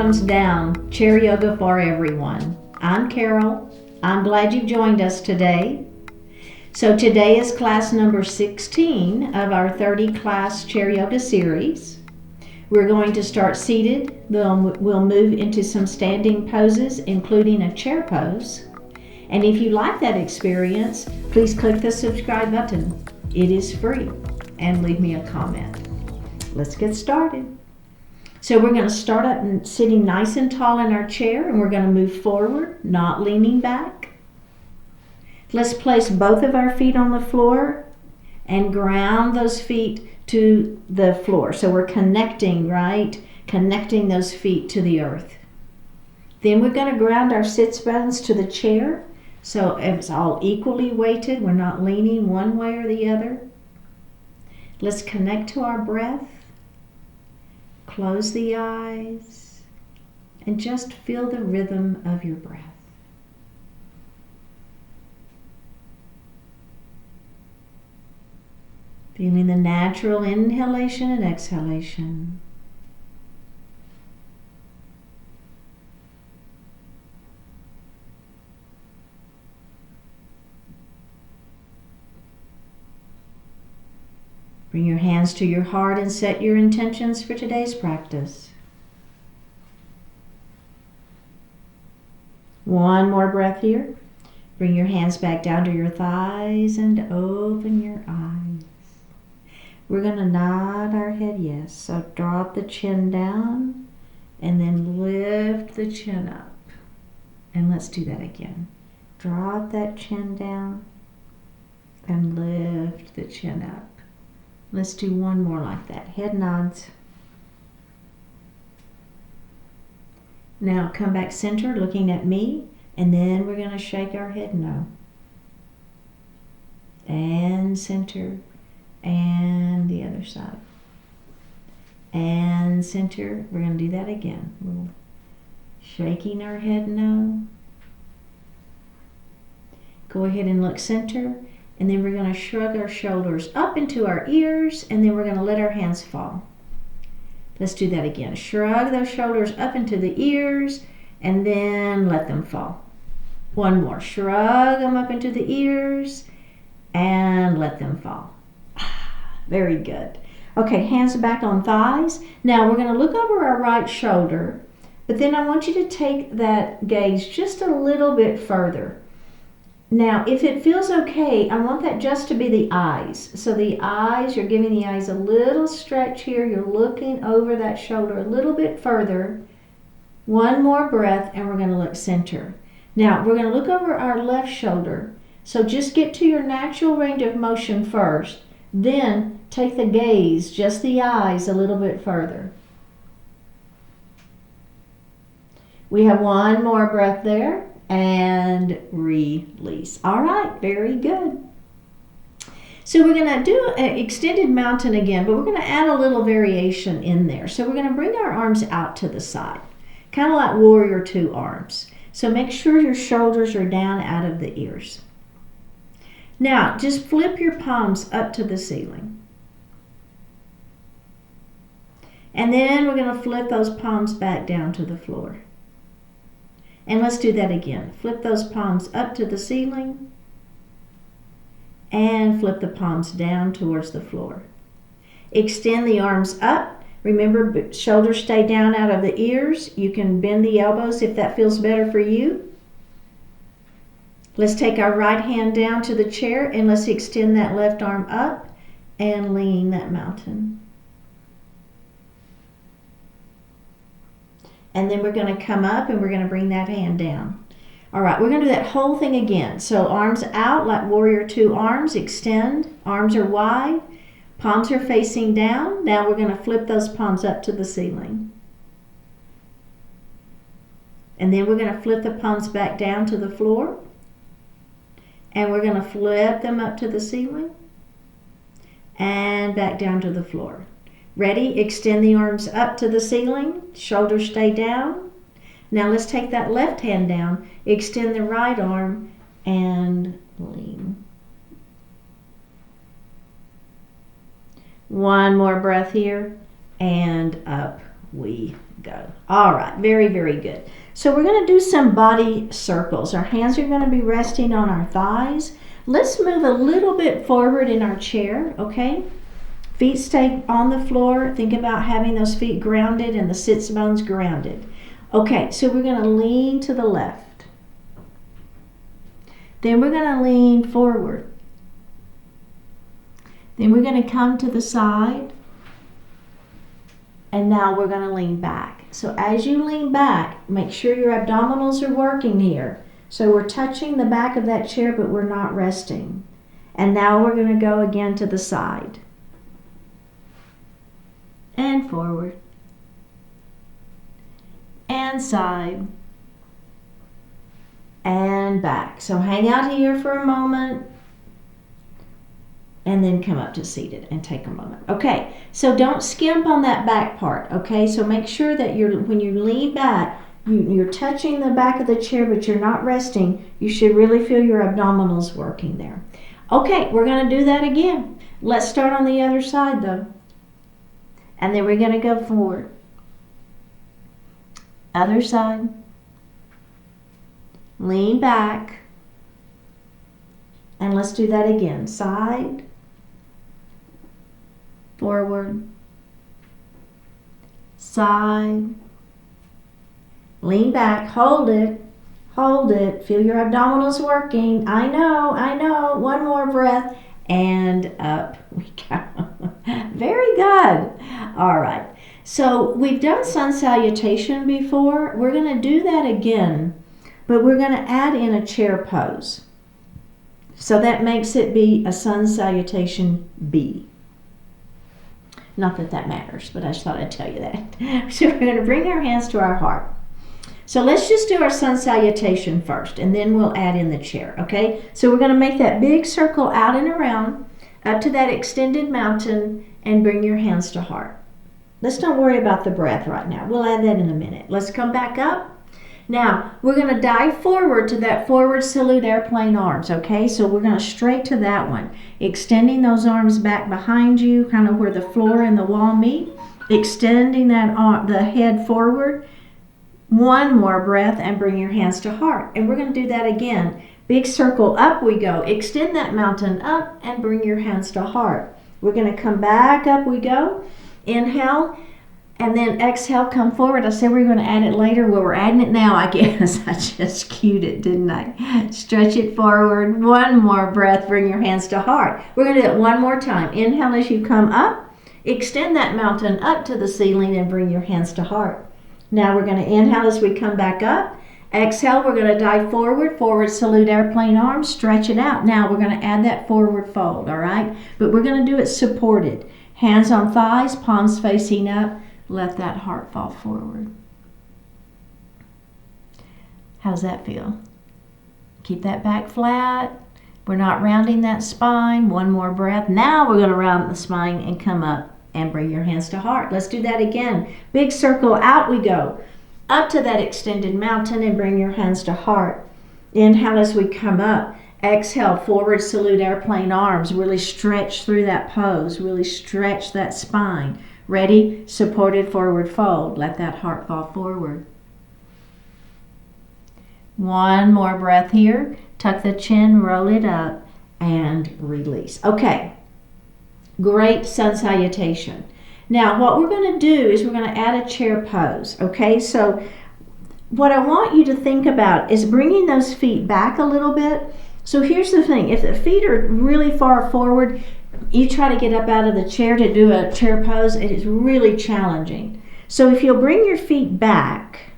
thumbs down, chair yoga for everyone. I'm Carol. I'm glad you've joined us today. So today is class number 16 of our 30 class chair yoga series. We're going to start seated. We'll move into some standing poses, including a chair pose. And if you like that experience, please click the subscribe button. It is free. And leave me a comment. Let's get started. So we're going to start up and sitting nice and tall in our chair, and we're going to move forward, not leaning back. Let's place both of our feet on the floor and ground those feet to the floor. So we're connecting, right? Connecting those feet to the earth. Then we're going to ground our sits bones to the chair. So it's all equally weighted. We're not leaning one way or the other. Let's connect to our breath. Close the eyes and just feel the rhythm of your breath. Feeling the natural inhalation and exhalation. Bring your hands to your heart and set your intentions for today's practice. One more breath here. Bring your hands back down to your thighs and open your eyes. We're going to nod our head yes. So drop the chin down and then lift the chin up. And let's do that again. Drop that chin down and lift the chin up. Let's do one more like that. Head nods. Now come back center looking at me, and then we're going to shake our head no. And center, and the other side. And center. We're going to do that again. We're shaking our head no. Go ahead and look center. And then we're going to shrug our shoulders up into our ears, and then we're going to let our hands fall. Let's do that again. Shrug those shoulders up into the ears, and then let them fall. One more. Shrug them up into the ears, and let them fall. Very good. Okay, hands back on thighs. Now we're going to look over our right shoulder, but then I want you to take that gaze just a little bit further. Now, if it feels okay, I want that just to be the eyes. So the eyes, you're giving the eyes a little stretch here. You're looking over that shoulder a little bit further. One more breath, and we're going to look center. Now, we're going to look over our left shoulder. So just get to your natural range of motion first. Then take the gaze, just the eyes, a little bit further. We have one more breath there. And release. All right, very good. So we're going to do an extended mountain again, but we're going to add a little variation in there. So we're going to bring our arms out to the side, kind of like warrior two arms. So make sure your shoulders are down out of the ears. Now, just flip your palms up to the ceiling. And then we're going to flip those palms back down to the floor. And let's do that again. Flip those palms up to the ceiling and flip the palms down towards the floor. Extend the arms up. Remember, shoulders stay down out of the ears. You can bend the elbows if that feels better for you. Let's take our right hand down to the chair and let's extend that left arm up and lean that mountain. And then we're going to come up and we're going to bring that hand down. All right, we're going to do that whole thing again. So arms out like warrior two arms, extend, arms are wide, palms are facing down. Now we're going to flip those palms up to the ceiling. And then we're going to flip the palms back down to the floor. And we're going to flip them up to the ceiling and back down to the floor. Ready? Extend the arms up to the ceiling. Shoulders stay down. Now let's take that left hand down. Extend the right arm and lean. One more breath here. And up we go. All right, very, very good. So we're going to do some body circles. Our hands are going to be resting on our thighs. Let's move a little bit forward in our chair, okay? Feet stay on the floor. Think about having those feet grounded and the sits bones grounded. Okay, so we're going to lean to the left. Then we're going to lean forward. Then we're going to come to the side. And now we're going to lean back. So as you lean back, make sure your abdominals are working here. So we're touching the back of that chair, but we're not resting. And now we're going to go again to the side. And forward. And side. And back. So hang out here for a moment. And then come up to seated and take a moment. Okay, so don't skimp on that back part, okay? So make sure that when you lean back, you're touching the back of the chair, but you're not resting. You should really feel your abdominals working there. Okay, we're going to do that again. Let's start on the other side, though. And then we're going to go forward. Other side. Lean back. And let's do that again. Side. Forward, side, lean back, hold it, feel your abdominals working. I know, one more breath, and up we go. Very good. All right, so we've done sun salutation before. We're going to do that again, but we're going to add in a chair pose. So that makes it be a sun salutation B. Not that that matters, but I just thought I'd tell you that. So we're going to bring our hands to our heart. So let's just do our sun salutation first, and then we'll add in the chair, okay? So we're going to make that big circle out and around, up to that extended mountain, and bring your hands to heart. Let's not worry about the breath right now. We'll add that in a minute. Let's come back up. Now, we're going to dive forward to that forward salute airplane arms, okay? So we're going to straight to that one. Extending those arms back behind you, kind of where the floor and the wall meet. Extending that arm, the head forward. One more breath and bring your hands to heart. And we're going to do that again. Big circle, up we go. Extend that mountain up and bring your hands to heart. We're going to come back, up we go. Inhale. And then exhale, come forward. I said we were going to add it later. Well, we're adding it now, I guess. I just cued it, didn't I? Stretch it forward. One more breath. Bring your hands to heart. We're going to do it one more time. Inhale as you come up. Extend that mountain up to the ceiling and bring your hands to heart. Now we're going to inhale as we come back up. Exhale, we're going to dive forward. Forward salute airplane arms. Stretch it out. Now we're going to add that forward fold, all right? But we're going to do it supported. Hands on thighs, palms facing up. Let that heart fall forward. How's that feel? Keep that back flat. We're not rounding that spine. One more breath. Now we're going to round the spine and come up and bring your hands to heart. Let's do that again. Big circle, out we go. Up to that extended mountain and bring your hands to heart. Inhale as we come up. Exhale, forward salute airplane arms. Really stretch through that pose. Really stretch that spine. Ready? Supported forward fold. Let that heart fall forward. One more breath here. Tuck the chin, roll it up, and release. Okay. Great sun salutation. Now, what we're going to do is we're going to add a chair pose. Okay, so what I want you to think about is bringing those feet back a little bit. So here's the thing. If the feet are really far forward, you try to get up out of the chair to do a chair pose, it is really challenging. So if you'll bring your feet back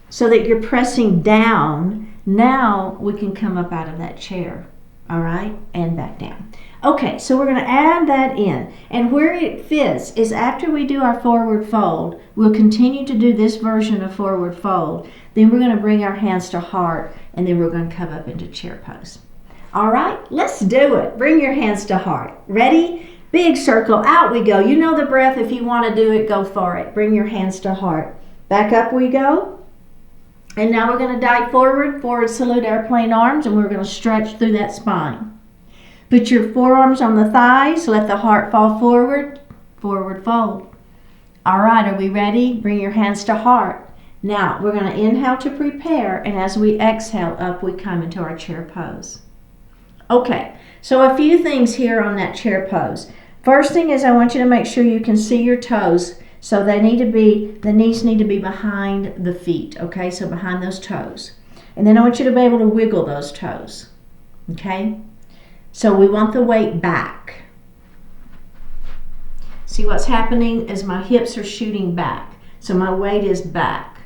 so that you're pressing down, now we can come up out of that chair, all right, and back down. Okay, so we're going to add that in. And where it fits is after we do our forward fold, we'll continue to do this version of forward fold. Then we're going to bring our hands to heart, and then we're going to come up into chair pose. All right, let's do it. Bring your hands to heart. Ready? Big circle, out we go. You know the breath. If you want to do it, go for it. Bring your hands to heart. Back up we go. And now we're going to dive forward, forward salute airplane arms, and we're going to stretch through that spine. Put your forearms on the thighs. Let the heart fall forward, forward fold. All right, are we ready? Bring your hands to heart. Now, we're going to inhale to prepare, and as we exhale, up we come into our chair pose. Okay, so a few things here on that chair pose. First thing is I want you to make sure you can see your toes. So the knees need to be behind the feet, okay? So behind those toes. And then I want you to be able to wiggle those toes, okay? So we want the weight back. See what's happening is my hips are shooting back. So my weight is back,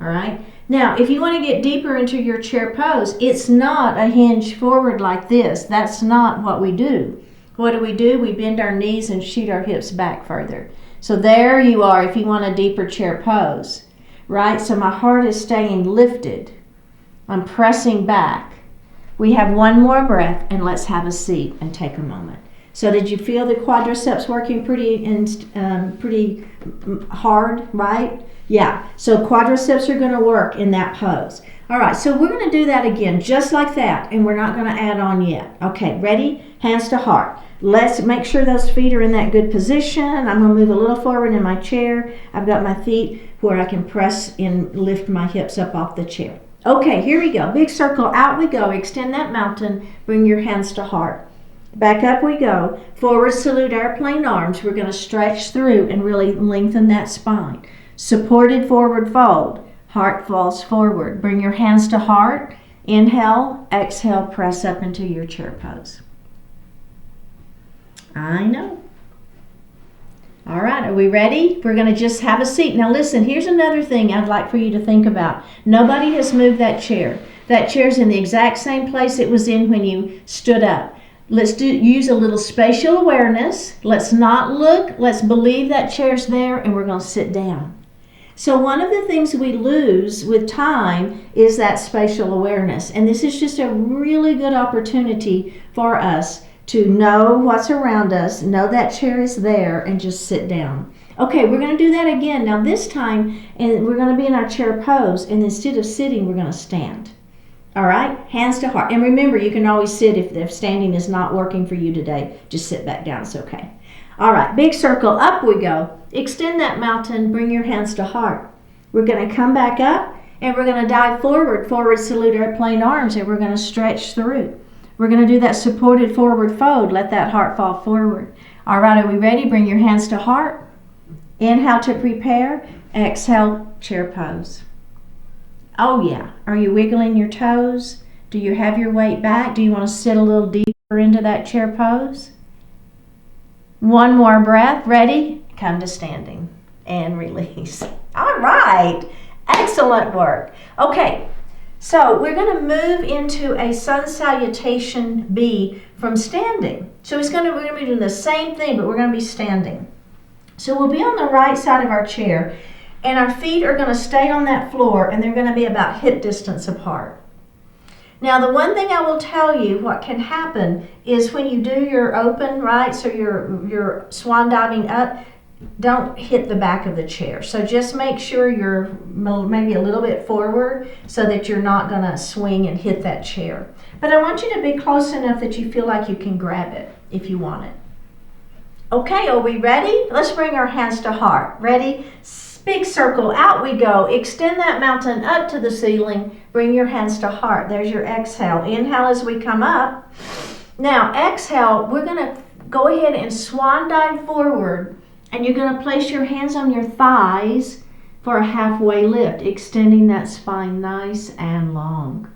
all right? Now, if you want to get deeper into your chair pose, it's not a hinge forward like this. That's not what we do. What do? We bend our knees and shoot our hips back further. So there you are if you want a deeper chair pose, right? So my heart is staying lifted. I'm pressing back. We have one more breath, and let's have a seat and take a moment. So did you feel the quadriceps working pretty hard, right? Yeah, so quadriceps are going to work in that pose. All right, so we're going to do that again, just like that, and we're not going to add on yet. Okay, ready? Hands to heart. Let's make sure those feet are in that good position. I'm going to move a little forward in my chair. I've got my feet where I can press and lift my hips up off the chair. Okay, here we go. Big circle, out we go. Extend that mountain. Bring your hands to heart. Back up we go. Forward salute, airplane arms. We're going to stretch through and really lengthen that spine. Supported forward fold. Heart falls forward. Bring your hands to heart. Inhale, exhale, press up into your chair pose. I know. All right, are we ready? We're going to just have a seat. Now listen, here's another thing I'd like for you to think about. Nobody has moved that chair. That chair's in the exact same place it was in when you stood up. Let's use a little spatial awareness. Let's not look. Let's believe that chair's there, and we're going to sit down. So one of the things we lose with time is that spatial awareness. And this is just a really good opportunity for us to know what's around us, know that chair is there, and just sit down. Okay, we're going to do that again. Now this time, and we're going to be in our chair pose, and instead of sitting, we're going to stand. All right, hands to heart. And remember, you can always sit if standing is not working for you today. Just sit back down, it's okay. All right, big circle, up we go. Extend that mountain, bring your hands to heart. We're going to come back up, and we're going to dive forward salute, airplane arms, and we're going to stretch through. We're going to do that supported forward fold. Let that heart fall forward. All right, are we ready? Bring your hands to heart. Inhale to prepare. Exhale, chair pose. Oh yeah, are you wiggling your toes? Do you have your weight back? Do you want to sit a little deeper into that chair pose? One more breath. Ready? Come to standing and release. All right, excellent work. Okay. So we're going to move into a sun salutation B from standing. So we're going to be doing the same thing, but we're going to be standing. So we'll be on the right side of our chair, and our feet are going to stay on that floor, and they're going to be about hip distance apart. Now the one thing I will tell you what can happen is when you do your open, right, so you're swan diving up, don't hit the back of the chair. So just make sure you're maybe a little bit forward so that you're not going to swing and hit that chair. But I want you to be close enough that you feel like you can grab it if you want it. Okay, are we ready? Let's bring our hands to heart. Ready? Big circle, out we go. Extend that mountain up to the ceiling. Bring your hands to heart. There's your exhale. Inhale as we come up. Now exhale, we're going to go ahead and swan dive forward. And you're going to place your hands on your thighs for a halfway lift, extending that spine nice and long.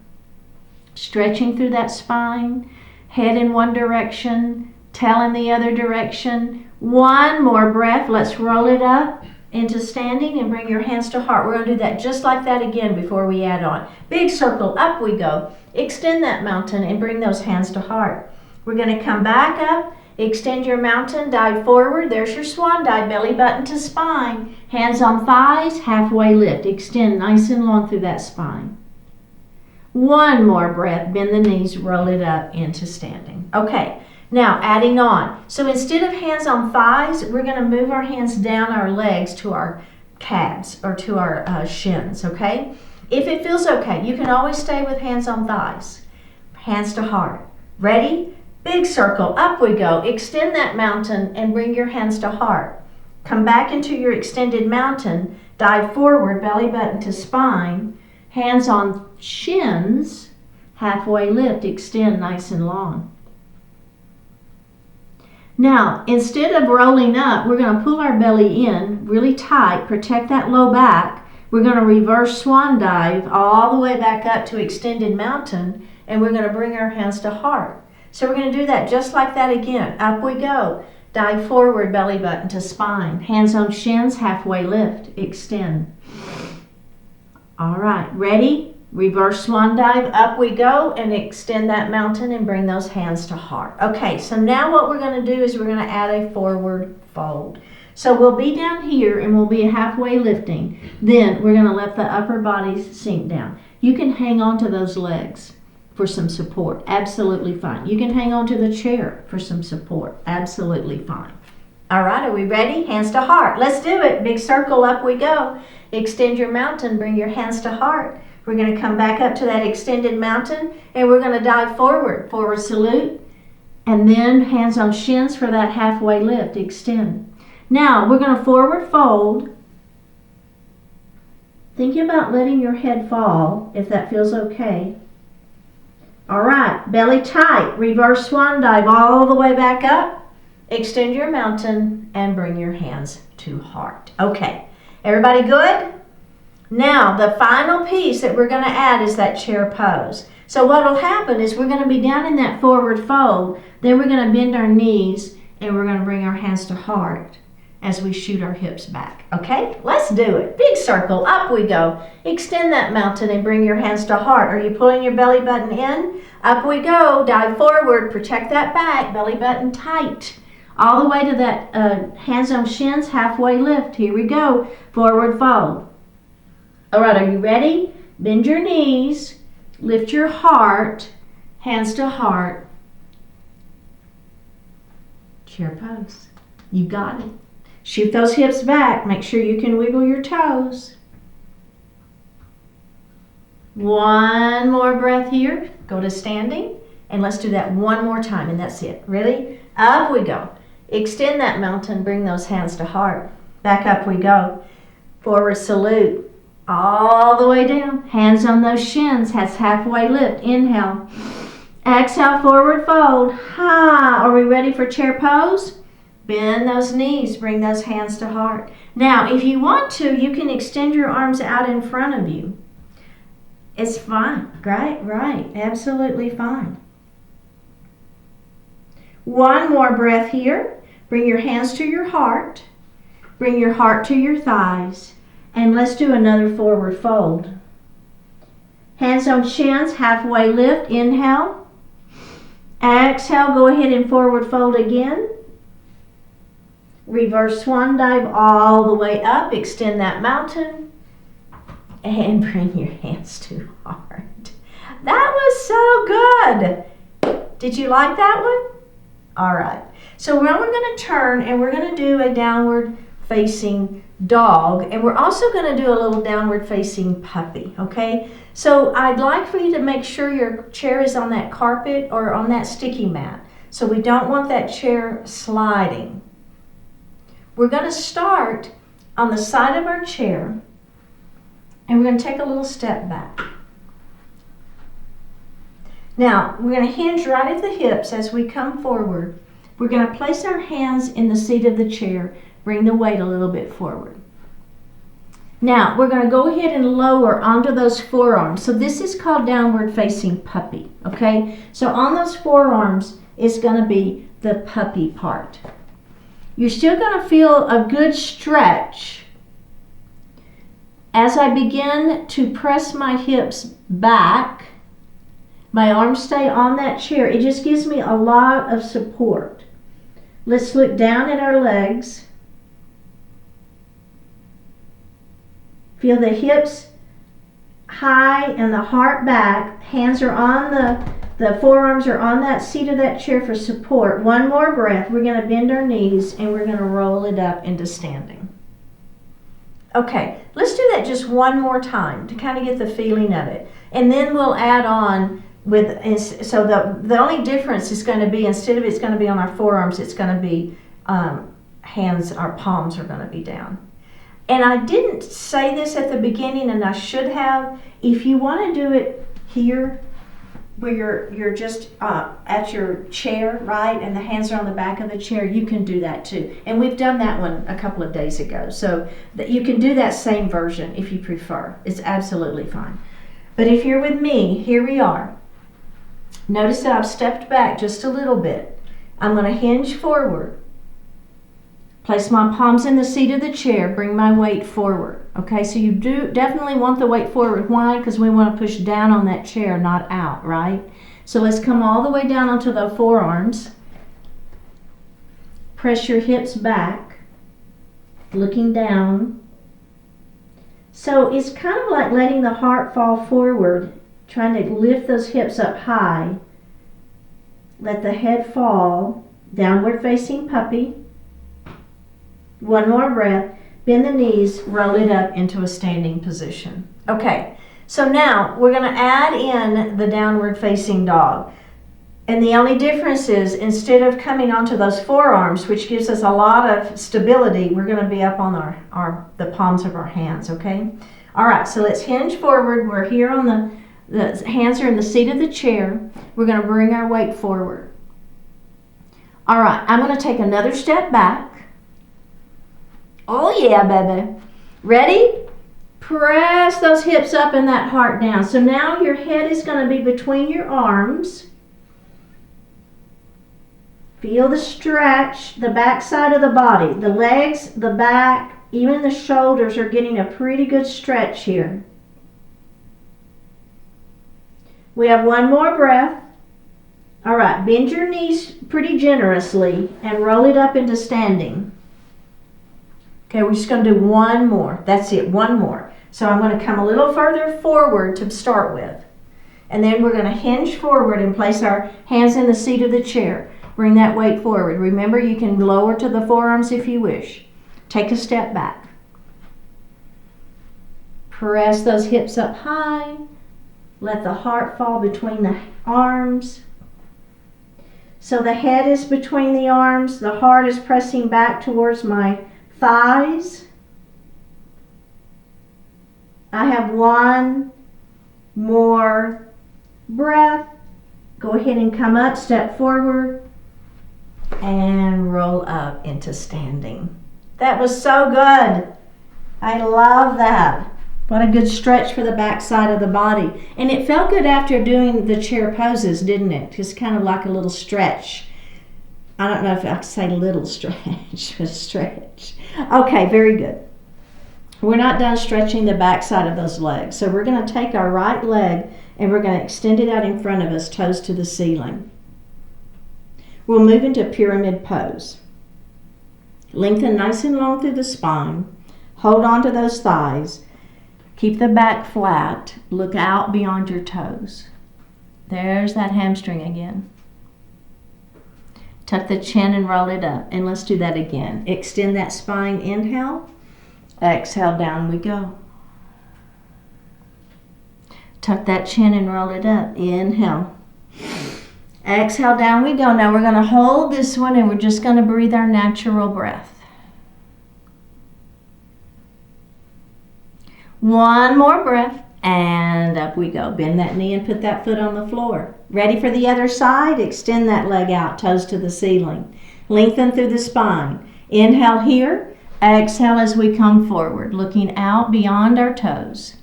Stretching through that spine, head in one direction, tail in the other direction. One more breath. Let's roll it up into standing and bring your hands to heart. We're going to do that just like that again before we add on. Big circle, up we go. Extend that mountain and bring those hands to heart. We're going to come back up. Extend your mountain, dive forward. There's your swan dive, belly button to spine. Hands on thighs, halfway lift. Extend nice and long through that spine. One more breath, bend the knees, roll it up into standing. Okay, now adding on. So instead of hands on thighs, we're going to move our hands down our legs to our calves or to our shins, okay? If it feels okay, you can always stay with hands on thighs. Hands to heart. Ready? Big circle, up we go. Extend that mountain and bring your hands to heart. Come back into your extended mountain. Dive forward, belly button to spine. Hands on shins. Halfway lift, extend nice and long. Now, instead of rolling up, we're going to pull our belly in really tight, protect that low back. We're going to reverse swan dive all the way back up to extended mountain, and we're going to bring our hands to heart. So we're going to do that just like that again. Up we go. Dive forward, belly button to spine. Hands on shins, halfway lift, extend. All right, ready? Reverse swan dive, up we go, and extend that mountain and bring those hands to heart. Okay, so now what we're going to do is we're going to add a forward fold. So we'll be down here and we'll be halfway lifting. Then we're going to let the upper body sink down. You can hang on to those legs for some support. Absolutely fine. You can hang on to the chair for some support. Absolutely fine. All right, are we ready? Hands to heart. Let's do it. Big circle, up we go. Extend your mountain, bring your hands to heart. We're going to come back up to that extended mountain and we're going to dive forward. Forward salute. And then hands on shins for that halfway lift. Extend. Now we're going to forward fold. Think about letting your head fall if that feels okay. All right, belly tight. Reverse swan dive all the way back up. Extend your mountain and bring your hands to heart. Okay, everybody good? Now, the final piece that we're going to add is that chair pose. So what will happen is we're going to be down in that forward fold, then we're going to bend our knees, and we're going to bring our hands to heart as we shoot our hips back. Okay, let's do it. Big circle, up we go. Extend that mountain and bring your hands to heart. Are you pulling your belly button in? Up we go, dive forward, protect that back, belly button tight. All the way to that hands on shins, halfway lift. Here we go, forward fold. All right, are you ready? Bend your knees, lift your heart, hands to heart. Chair pose. You got it. Shoot those hips back. Make sure you can wiggle your toes. One more breath here. Go to standing. And let's do that one more time, and that's it. Ready? Up we go. Extend that mountain. Bring those hands to heart. Back up we go. Forward salute. All the way down. Hands on those shins. That's halfway lift. Inhale. Exhale, forward fold. Ha! Are we ready for chair pose? Bend those knees. Bring those hands to heart. Now, if you want to, you can extend your arms out in front of you. It's fine. Right. Absolutely fine. One more breath here. Bring your hands to your heart. Bring your heart to your thighs. And let's do another forward fold. Hands on shins, halfway lift. Inhale. Exhale, go ahead and forward fold again. Reverse swan dive all the way up. Extend that mountain. And bring your hands to heart. That was so good. Did you like that one? All right. So now we're going to turn and we're going to do a downward facing dog, and we're also going to do a little downward facing puppy. Okay, so I'd like for you to make sure your chair is on that carpet or on that sticky mat, so we don't want that chair sliding. We're going to start on the side of our chair and we're going to take a little step back. Now we're going to hinge right at the hips as we come forward. We're going to place our hands in the seat of the chair. Bring the weight a little bit forward. Now, we're going to go ahead and lower onto those forearms. So this is called downward facing puppy, okay? So on those forearms is going to be the puppy part. You're still going to feel a good stretch. As I begin to press my hips back, my arms stay on that chair. It just gives me a lot of support. Let's look down at our legs. Feel the hips high and the heart back. Hands are on the forearms are on that seat of that chair for support. One more breath. We're going to bend our knees and we're going to roll it up into standing. Okay, let's do that just one more time to kind of get the feeling of it. And then we'll add on with, so the only difference is going to be, instead of it's going to be on our forearms, it's going to be hands, our palms are going to be down. And I didn't say this at the beginning, and I should have. If you want to do it here, where you're just at your chair, right, and the hands are on the back of the chair, you can do that too. And we've done that one a couple of days ago, so that you can do that same version if you prefer. It's absolutely fine. But if you're with me, here we are. Notice that I've stepped back just a little bit. I'm going to hinge forward. Place my palms in the seat of the chair. Bring my weight forward. Okay, so you do definitely want the weight forward. Why? Because we want to push down on that chair, not out, right? So let's come all the way down onto the forearms. Press your hips back, looking down. So it's kind of like letting the heart fall forward, trying to lift those hips up high. Let the head fall, downward facing puppy. One more breath. Bend the knees, roll it up into a standing position. Okay, so now we're going to add in the downward facing dog. And the only difference is, instead of coming onto those forearms, which gives us a lot of stability, we're going to be up on the palms of our hands, okay? All right, so let's hinge forward. We're here on the hands are in the seat of the chair. We're going to bring our weight forward. All right, I'm going to take another step back. Oh yeah, baby. Ready? Press those hips up and that heart down. So now your head is going to be between your arms. Feel the stretch, the back side of the body. The legs, the back, even the shoulders are getting a pretty good stretch here. We have one more breath. All right, bend your knees pretty generously and roll it up into standing. Okay, we're just going to do one more. That's it, one more. So I'm going to come a little further forward to start with. And then we're going to hinge forward and place our hands in the seat of the chair. Bring that weight forward. Remember, you can lower to the forearms if you wish. Take a step back. Press those hips up high. Let the heart fall between the arms. So the head is between the arms. The heart is pressing back towards my thighs. I have one more breath. Go ahead and come up, step forward, and roll up into standing. That was so good. I love that. What a good stretch for the back side of the body. And it felt good after doing the chair poses, didn't it? Just kind of like a little stretch. I don't know if I could say little stretch, but stretch. Okay, very good. We're not done stretching the back side of those legs. So we're going to take our right leg and we're going to extend it out in front of us, toes to the ceiling. We'll move into pyramid pose. Lengthen nice and long through the spine. Hold on to those thighs. Keep the back flat. Look out beyond your toes. There's that hamstring again. Tuck the chin and roll it up. And let's do that again. Extend that spine. Inhale. Exhale, down we go. Tuck that chin and roll it up. Inhale. Exhale, down we go. Now we're going to hold this one and we're just going to breathe our natural breath. One more breath and up we go. Bend that knee and put that foot on the floor. Ready for the other side? Extend that leg out, toes to the ceiling. Lengthen through the spine. Inhale here. Exhale as we come forward, looking out beyond our toes.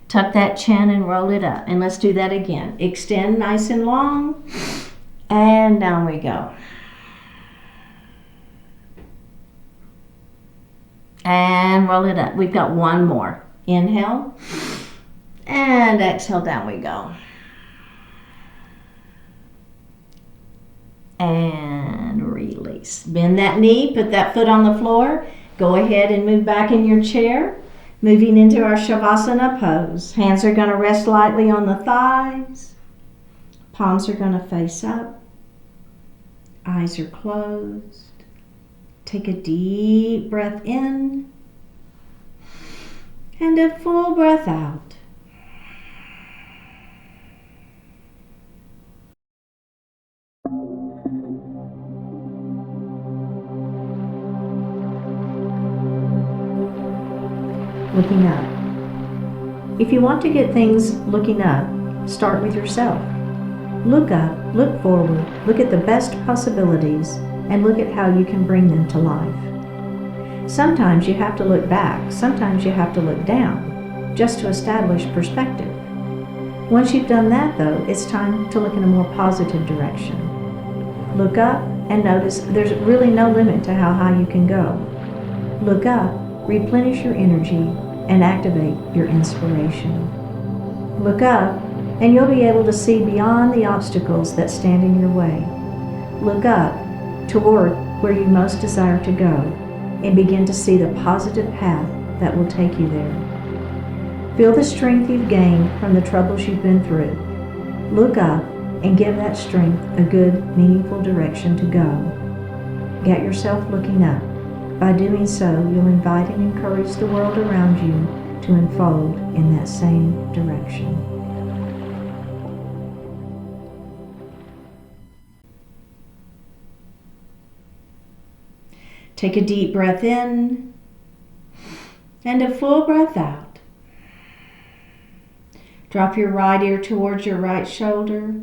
Tuck that chin and roll it up. And let's do that again. Extend nice and long. And down we go. And roll it up. We've got one more. Inhale. And exhale, down we go. And release. Bend that knee, put that foot on the floor. Go ahead and move back in your chair. Moving into our Savasana pose. Hands are going to rest lightly on the thighs. Palms are going to face up. Eyes are closed. Take a deep breath in. And a full breath out. looking up. If you want to get things looking up, start with yourself. Look up, look forward, look at the best possibilities, and look at how you can bring them to life. Sometimes you have to look back, sometimes you have to look down, just to establish perspective. Once you've done that, though, it's time to look in a more positive direction. Look up and notice there's really no limit to how high you can go. Look up, replenish your energy, and activate your inspiration. Look up, and you'll be able to see beyond the obstacles that stand in your way. Look up toward where you most desire to go, and begin to see the positive path that will take you there. Feel the strength you've gained from the troubles you've been through. Look up and give that strength a good, meaningful direction to go. Get yourself looking up. By doing so, you'll invite and encourage the world around you to unfold in that same direction. Take a deep breath in and a full breath out. Drop your right ear towards your right shoulder.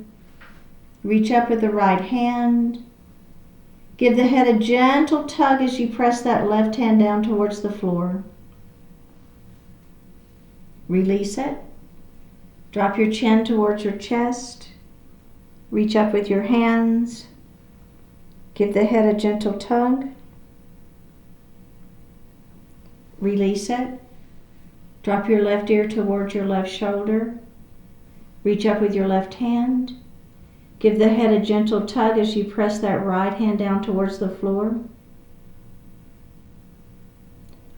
Reach up with the right hand. Give the head a gentle tug as you press that left hand down towards the floor. Release it. Drop your chin towards your chest. Reach up with your hands. Give the head a gentle tug. Release it. Drop your left ear towards your left shoulder. Reach up with your left hand. Give the head a gentle tug as you press that right hand down towards the floor.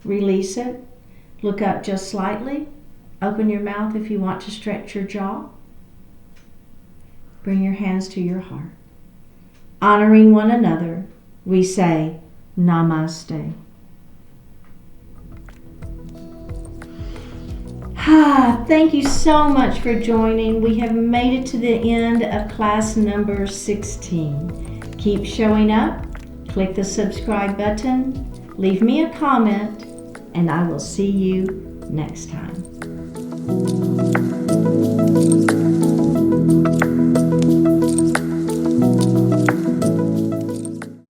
Release it. Look up just slightly. Open your mouth if you want to stretch your jaw. Bring your hands to your heart. Honoring one another, we say Namaste. Thank you so much for joining. We have made it to the end of class number 16. Keep showing up, click the subscribe button, leave me a comment, and I will see you next time.